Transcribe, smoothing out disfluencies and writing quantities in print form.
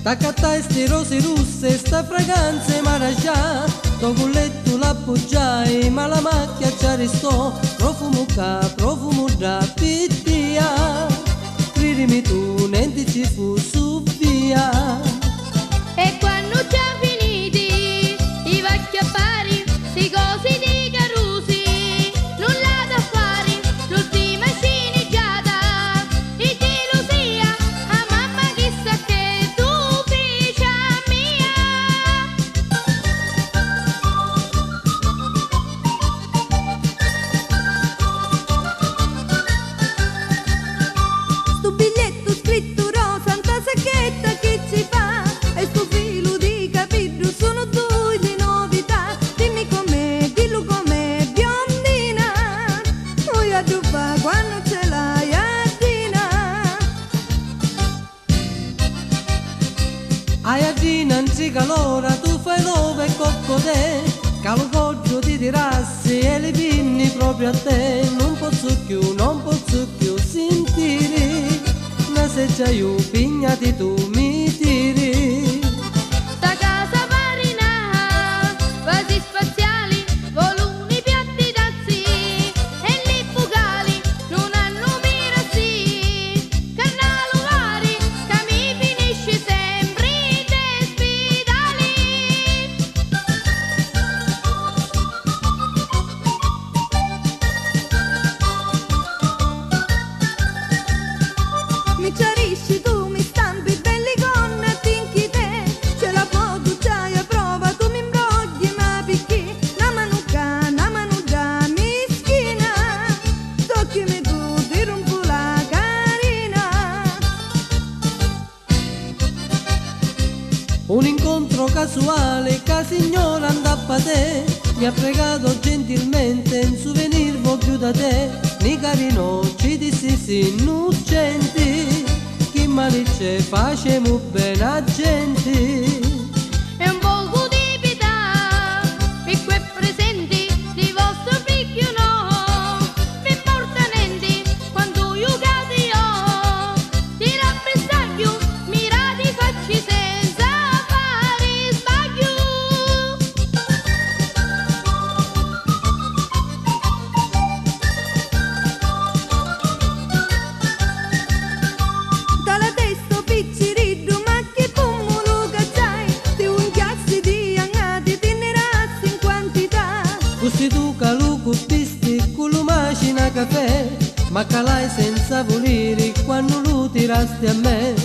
T'accattai sti rose russe, sta fragranze marascià, to culletto l'appoggiai, ma la macchia ci restò, profumo da pittia, credimi tu, niente ci fu su via. E quando già finiti i vecchi affari, sti cosi di Carusi, nulla da fare, l'ultima sceneggiata, e gelosia, a mamma chissà che tu ficia mia. Sto biglietto scritto rosa, tanta sacchetta che ci fa, e sto filo di capello sono due di novità. Dimmi com'è, dillo com'è, biondina, poi a fa quando ce l'hai a dina. Ai agina anzi calora, tu fai l'ove e cocco te, che lo poggio ti tirassi e li pinni proprio a te. Non posso più sentire, ma se c'hai io pignati tu mi tiri. Sta casa marina, vasi spaziali, volumi, piatti d'azzi, e li bucali non hanno mira sì, carnalulari, che mi finisce sempre in ospedali. Mi chiarisci tu, mi stampi belli con tinchi te, c'è la foto, c'hai a prova, tu mi imbrogli ma picchi, una manuccia mischina, toccimi tu, ti rompo la carina. Un incontro casuale che signora andava a te, mi ha pregato gentilmente un souvenir voglio da te. Ni carino ci dissi sì innocenti, chi malice facemo bene a gente. E un poco di pietà, per quei presenti di vostro figlio no, mi porta niente quando io cadio, ti rappresagio, mirati facci senza fare sbaglio. Dalla testa pizziriddu, ma che pomolo che c'hai, ti unchiassi di angati, ti ne rassi in quantità. Così tu caluco pisti con la macina caffè, ma calai senza volere quando lo tirasti a me.